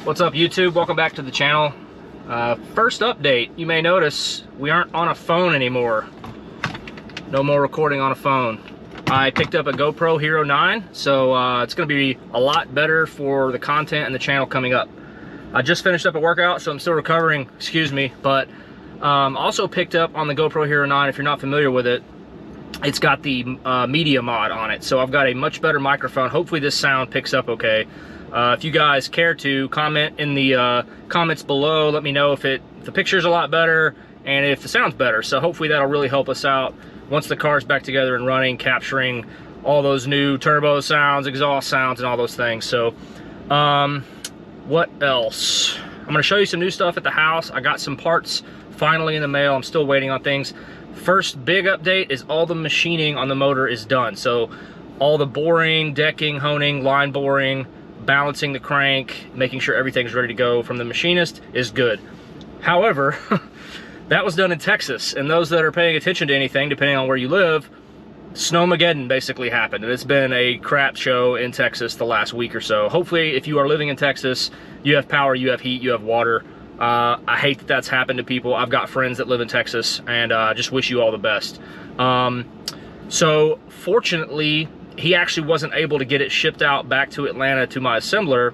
What's up, YouTube? Welcome back to the channel. First update, you may notice we aren't on a phone anymore. No more recording on a phone. I picked up a GoPro Hero 9, so it's going to be a lot better for the content and the channel coming up. I just finished up a workout, so I'm still recovering, excuse me, but also picked up on the GoPro Hero 9, if you're not familiar with it, it's got the media mod on it, so I've got a much better microphone. Hopefully this sound picks up okay. If you guys care to comment in the comments below, let me know if the picture's a lot better and if the sound's better. So hopefully that'll really help us out once the car's back together and running, capturing all those new turbo sounds, exhaust sounds, and all those things. So what else? I'm gonna show you some new stuff at the house. I got some parts finally in the mail. I'm still waiting on things. First big update is all the machining on the motor is done. So all the boring, decking, honing, line boring, balancing the crank, making sure everything's ready to go from the machinist is good. However, that was done in Texas, and those that are paying attention to anything, depending on where you live, Snowmageddon basically happened, and it's been a crap show in Texas the last week or so. Hopefully, if you are living in Texas, you have power, you have heat, you have water. I hate that that's happened to people. I've got friends that live in Texas, and just wish you all the best. So fortunately, he actually wasn't able to get it shipped out back to Atlanta to my assembler.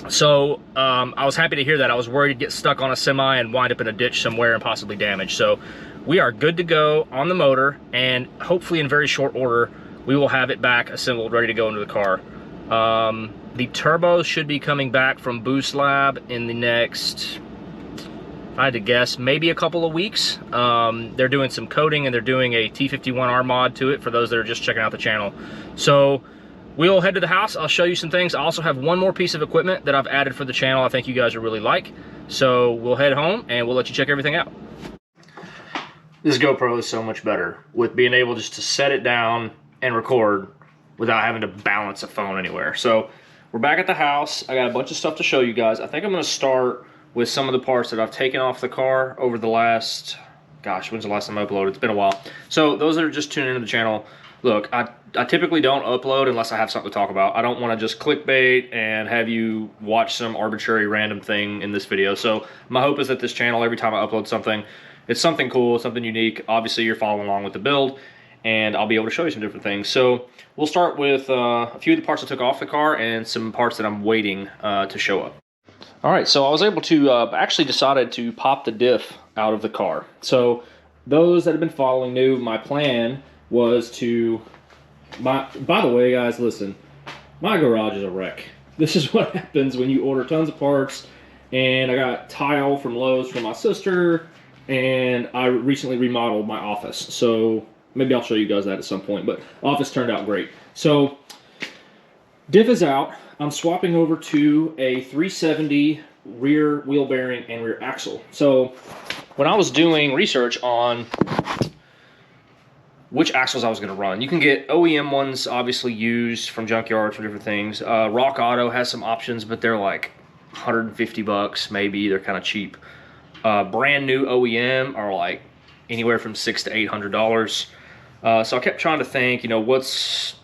So I was happy to hear that. I was worried to get stuck on a semi and wind up in a ditch somewhere and possibly damaged. So we are good to go on the motor, and hopefully in very short order, we will have it back assembled, ready to go into the car. The turbos should be coming back from Boost Lab in the next, if I had to guess, maybe a couple of weeks. They're doing some coating, and they're doing a T51R mod to it for those that are just checking out the channel. So we'll head to the house. I'll show you some things. I also have one more piece of equipment that I've added for the channel I think you guys will really like. So we'll head home and we'll let you check everything out. This GoPro is so much better with being able just to set it down and record without having to balance a phone anywhere. So we're back at the house. I got a bunch of stuff to show you guys. I think I'm gonna start with some of the parts that I've taken off the car over the last, gosh, when's the last time I uploaded? It's been a while. So those that are just tuning into the channel, look, I typically don't upload unless I have something to talk about. I don't want to just clickbait and have you watch some arbitrary random thing in this video. So my hope is that this channel, every time I upload something, it's something cool, something unique. Obviously you're following along with the build, and I'll be able to show you some different things. So we'll start with a few of the parts I took off the car and some parts that I'm waiting to show up. All right, so I was able to, actually decided to pop the diff out of the car. So those that have been following knew my plan was to, by the way guys, listen, my garage is a wreck. This is what happens when you order tons of parts. And I got tile from Lowe's from my sister, and I recently remodeled my office. So maybe I'll show you guys that at some point, but office turned out great. So diff is out. I'm swapping over to a 370 rear wheel bearing and rear axle. So when I was doing research on which axles I was going to run, you can get OEM ones obviously used from junkyards for different things. Rock Auto has some options, but they're like 150 bucks maybe. They're kind of cheap. Brand new OEM are like anywhere from $600 to $800. So I kept trying to think, you know, what's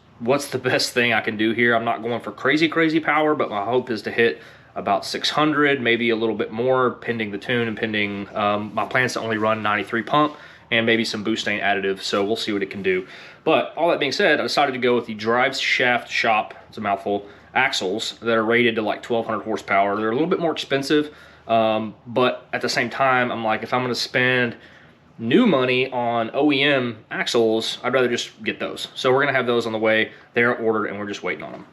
the best thing I can do here? I'm not going for crazy power, but my hope is to hit about 600, maybe a little bit more, pending the tune and pending my plans to only run 93 pump and maybe some boosting additive. So we'll see what it can do. But all that being said, I decided to go with the Drive Shaft Shop, it's a mouthful, axles that are rated to like 1200 horsepower. They're a little bit more expensive, but at the same time, I'm like, if I'm gonna spend new money on OEM axles, I'd rather just get those. So we're gonna have those on the way. They're ordered and we're just waiting on them.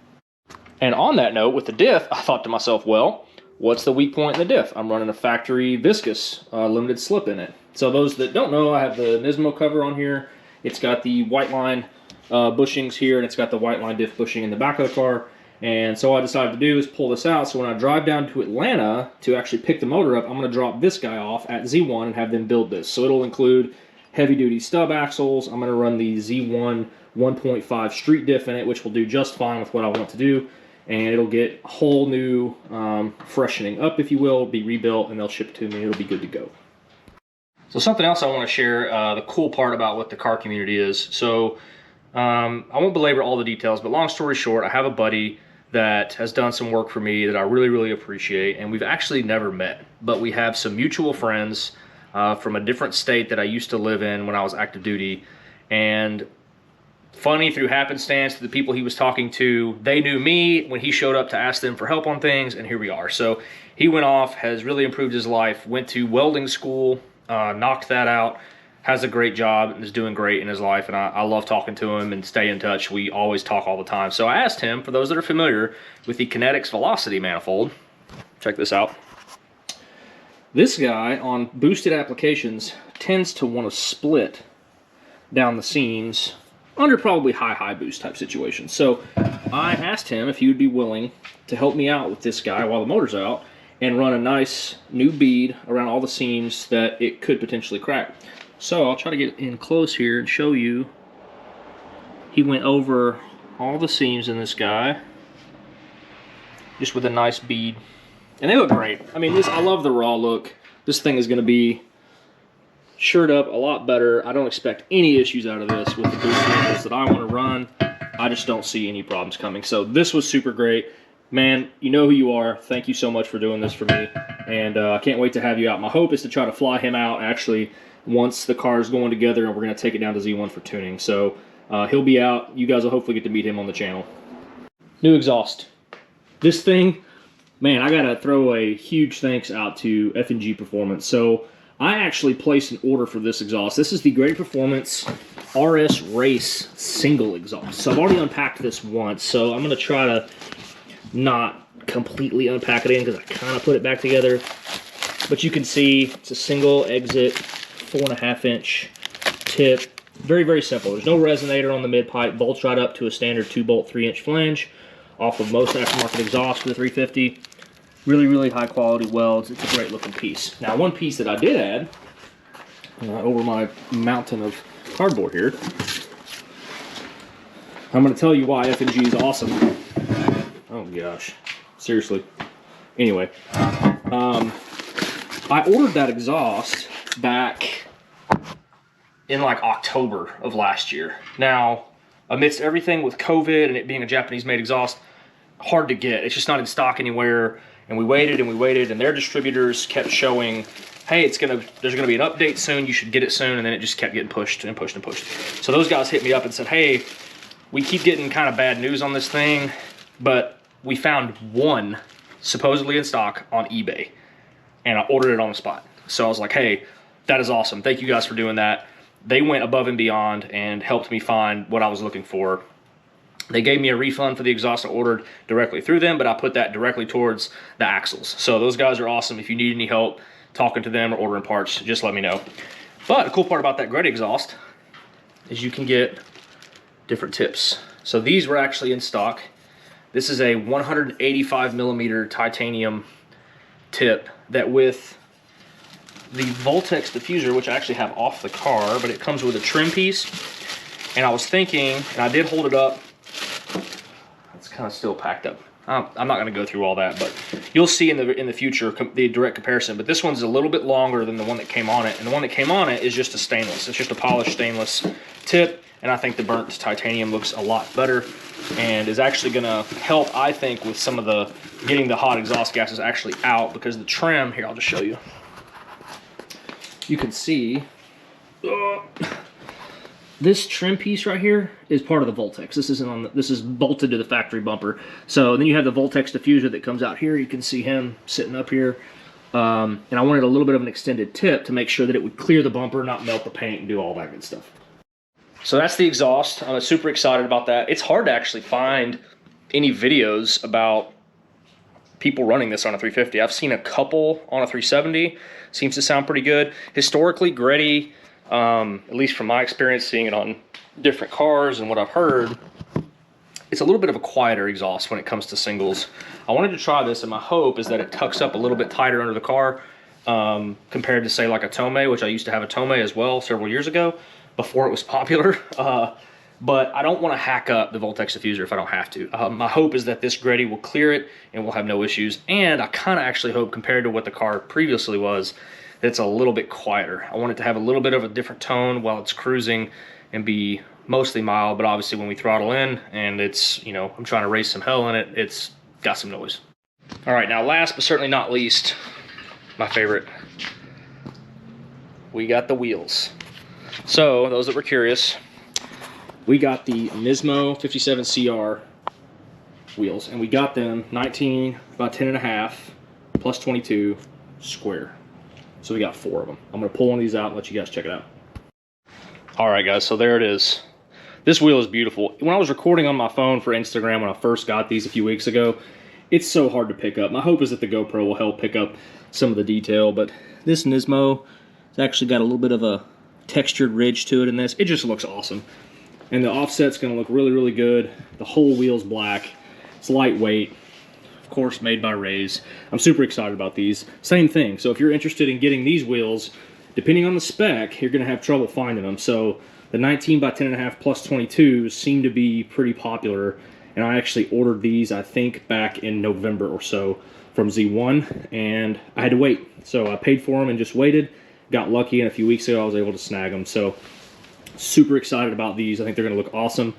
And on that note, with the diff, I thought to myself, well, what's the weak point in the diff? I'm running a factory viscous limited slip in it. So those that don't know, I have the Nismo cover on here. It's got the white line bushings here, and it's got the white line diff bushing in the back of the car. And so what I decided to do is pull this out. So when I drive down to Atlanta to actually pick the motor up, I'm going to drop this guy off at Z1 and have them build this. So it'll include heavy duty stub axles. I'm going to run the Z1 1.5 street diff in it, which will do just fine with what I want to do. And it'll get a whole new freshening up, if you will, be rebuilt, and they'll ship it to me. It'll be good to go. So something else I want to share, the cool part about what the car community is. So I won't belabor all the details, but long story short, I have a buddy that has done some work for me that I really, really appreciate. And we've actually never met, but we have some mutual friends from a different state that I used to live in when I was active duty. And funny, through happenstance, the people he was talking to, they knew me when he showed up to ask them for help on things, and here we are. So he went off, has really improved his life, went to welding school, knocked that out, has a great job, and is doing great in his life, and I love talking to him and stay in touch. We always talk all the time. So I asked him, for those that are familiar with the Kinetics Velocity manifold, check this out. This guy on boosted applications tends to want to split down the seams under probably high boost type situations. So I asked him if he would be willing to help me out with this guy while the motor's out and run a nice new bead around all the seams that it could potentially crack. So I'll try to get in close here and show you. He went over all the seams in this guy just with a nice bead, and they look great. I mean, I love the raw look. This thing is going to be shirt up a lot better. I don't expect any issues out of this with the boost levels that I want to run. I just don't see any problems coming. So this was super great. Man, you know who you are. Thank you so much for doing this for me, and I can't wait to have you out. My hope is to try to fly him out actually once the car is going together, and we're going to take it down to Z1 for tuning. So he'll be out. You guys will hopefully get to meet him on the channel. New exhaust. This thing, man, I got to throw a huge thanks out to F&G Performance. So I actually placed an order for this exhaust. This is the Grady Performance RS Race single exhaust. So I've already unpacked this once, so I'm going to try to not completely unpack it in because I kind of put it back together. But you can see it's a single exit 4.5-inch tip. Very, very simple. There's no resonator on the mid pipe. Bolts right up to a standard 2-bolt 3-inch flange off of most aftermarket exhaust for the 350. Really, really high quality welds. It's a great looking piece. Now, one piece that I did add over my mountain of cardboard here, I'm going to tell you why F&G is awesome. Oh gosh, seriously. Anyway, I ordered that exhaust back in like October of last year. Now, amidst everything with COVID and it being a Japanese-made exhaust, hard to get. It's just not in stock anywhere. And we waited, and their distributors kept showing, hey, there's gonna be an update soon, you should get it soon, and then it just kept getting pushed and pushed and pushed. So those guys hit me up and said, hey, we keep getting kind of bad news on this thing, but we found one supposedly in stock on eBay, and I ordered it on the spot. So I was like, hey, that is awesome. Thank you guys for doing that. They went above and beyond and helped me find what I was looking for. They gave me a refund for the exhaust I ordered directly through them, but I put that directly towards the axles. So those guys are awesome. If you need any help talking to them or ordering parts, just let me know. But the cool part about that Grady exhaust is you can get different tips. So these were actually in stock. This is a 185 millimeter titanium tip that with the Voltex diffuser, which I actually have off the car, but it comes with a trim piece. And I was thinking, and I did hold it up, it's kind of still packed up. I'm not going to go through all that, but you'll see in the future the direct comparison. But this one's a little bit longer than the one that came on it, and the one that came on it is just a stainless. It's just a polished stainless tip, and I think the burnt titanium looks a lot better and is actually going to help, I think, with some of the getting the hot exhaust gases actually out, because the trim here, I'll just show you. You can see this trim piece right here is part of the Voltex. This isn't on this is bolted to the factory bumper. So then you have the Voltex diffuser that comes out here. You can see him sitting up here. And I wanted a little bit of an extended tip to make sure that it would clear the bumper, not melt the paint, and do all that good stuff. So that's the exhaust. I'm super excited about that. It's hard to actually find any videos about people running this on a 350. I've seen a couple on a 370. Seems to sound pretty good. Historically, Grady, at least from my experience seeing it on different cars and what I've heard, it's a little bit of a quieter exhaust when it comes to singles. I wanted to try this, and my hope is that it tucks up a little bit tighter under the car compared to, say, like a Tomei, which I used to have a Tomei as well several years ago before it was popular. But I don't want to hack up the Voltex diffuser if I don't have to. My hope is that this Grady will clear it and we'll have no issues. And I kind of actually hope, compared to what the car previously was, that it's a little bit quieter. I want it to have a little bit of a different tone while it's cruising and be mostly mild, but obviously when we throttle in and it's, you know, I'm trying to raise some hell in it, it's got some noise. All right, now last but certainly not least, my favorite, we got the wheels. So those that were curious, we got the Nismo 57 CR wheels, and we got them 19 by 10.5 plus 22 square. So we got 4 of them. I'm gonna pull one of these out and let you guys check it out. All right, guys, so there it is. This wheel is beautiful. When I was recording on my phone for Instagram when I first got these a few weeks ago, it's so hard to pick up. My hope is that the GoPro will help pick up some of the detail, but this Nismo has actually got a little bit of a textured ridge to it in this. It just looks awesome. And the offset's gonna look really, really good. The whole wheel's black. It's lightweight, of course, made by Rays. I'm super excited about these. Same thing, so if you're interested in getting these wheels, depending on the spec, you're gonna have trouble finding them. So the 19 by 10.5 plus 22s seem to be pretty popular, and I actually ordered these, I think, back in November or so from Z1, and I had to wait. So I paid for them and just waited. Got lucky, and a few weeks ago I was able to snag them. So super excited about these. I think they're gonna look awesome.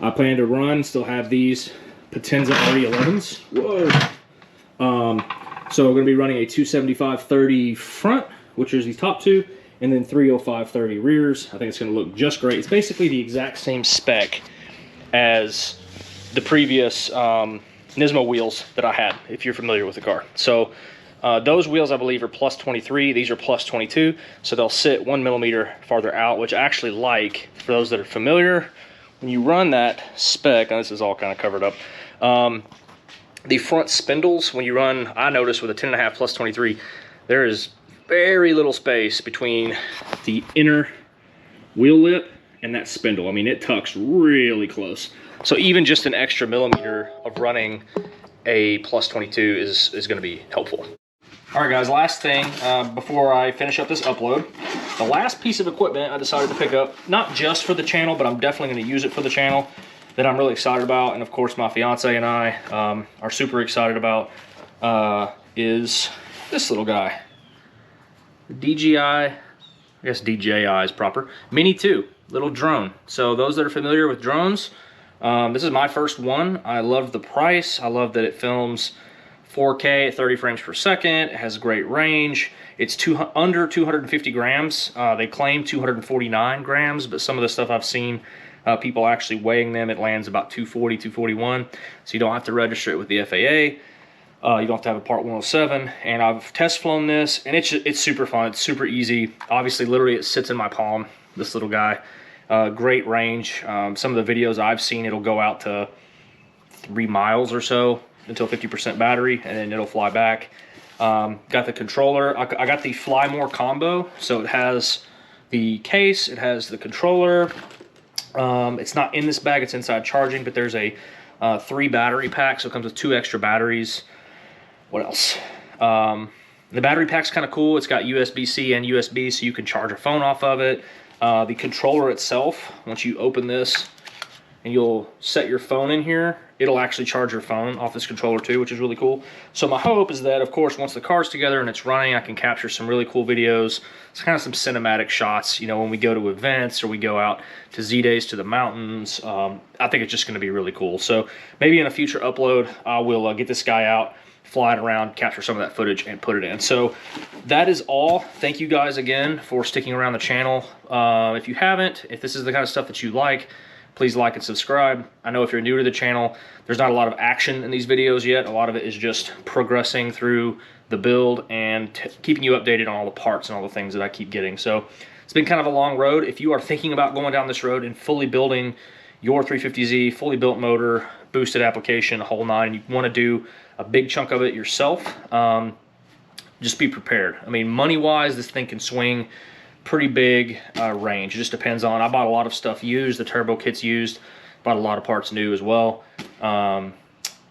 I plan to run, still have these Potenza RE11s. Whoa. So we're going to be running a 275/30 front, which is these top two, and then 305/30 rears. I think it's going to look just great. It's basically the exact same spec as the previous Nismo wheels that I had, if you're familiar with the car. So those wheels, I believe, are plus 23. These are plus 22, so they'll sit 1 millimeter farther out, which I actually like. For those that are familiar, when you run that spec, and this is all kind of covered up, the front spindles, when you run, I noticed with a 10.5 plus 23, there is very little space between the inner wheel lip and that spindle. I mean, it tucks really close. So even just an extra millimeter of running a plus 22 is going to be helpful. All right, guys, last thing before I finish up this upload. The last piece of equipment I decided to pick up, not just for the channel, but I'm definitely going to use it for the channel, that I'm really excited about, and of course my fiance and I are super excited about, is this little guy. The DJI, I guess DJI is proper, Mini 2, little drone. So those that are familiar with drones, this is my first one. I love the price. I love that it films 4K at 30 frames per second. It has great range. It's under 250 grams. They claim 249 grams, but some of the stuff I've seen, people actually weighing them, it lands about 240, 241. So you don't have to register it with the FAA. You don't have to have a Part 107. And I've test flown this, and it's super fun. It's super easy. Obviously, literally, it sits in my palm, this little guy. Great range. Some of the videos I've seen, it'll go out to 3 miles or so until 50% battery, and then it'll fly back. Got the controller. I got the Fly More combo, so it has the case, it has the controller. It's not in this bag, it's inside charging, but there's a 3 battery pack, so it comes with 2 extra batteries. What else? The battery pack's kind of cool. It's got USB-C and USB, so you can charge a phone off of it. The controller itself, once you open this and you'll set your phone in here, it'll actually charge your phone off this controller too, which is really cool. So my hope is that, of course, once the car's together and it's running, I can capture some really cool videos. It's kind of some cinematic shots, you know, when we go to events or we go out to Z-Days to the mountains. I think it's just going to be really cool. So maybe in a future upload, I will get this guy out, fly it around, capture some of that footage, and put it in. So that is all. Thank you guys again for sticking around the channel. If you haven't, if this is the kind of stuff that you like, please like and subscribe. I know if you're new to the channel, there's not a lot of action in these videos yet. A lot of it is just progressing through the build and keeping you updated on all the parts and all the things that I keep getting. So it's been kind of a long road. If you are thinking about going down this road and fully building your 350Z, fully built motor, boosted application, a whole nine, and you want to do a big chunk of it yourself, just be prepared. I mean, money-wise, this thing can swing pretty big range. It just depends on, I bought a lot of stuff used, the turbo kit's used, bought a lot of parts new as well, and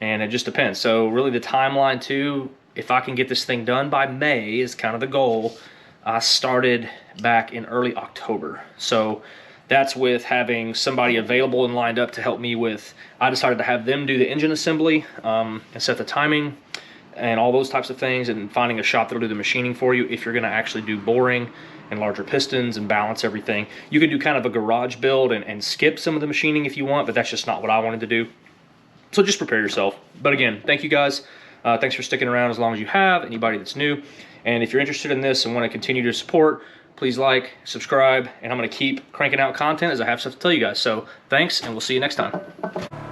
it just depends. So really the timeline too, if I can get this thing done by May is kind of the goal. I started back in early October, so that's with having somebody available and lined up to help me with, I decided to have them do the engine assembly and set the timing. and all those types of things, and finding a shop that'll do the machining for you if you're going to actually do boring and larger pistons and balance everything. You can do kind of a garage build and skip some of the machining if you want, but that's just not what I wanted to do. So just prepare yourself. But again, thank you guys. Thanks for sticking around as long as you have, anybody that's new. And if you're interested in this and want to continue to support, please like, subscribe, and I'm going to keep cranking out content as I have stuff to tell you guys. So thanks, and we'll see you next time.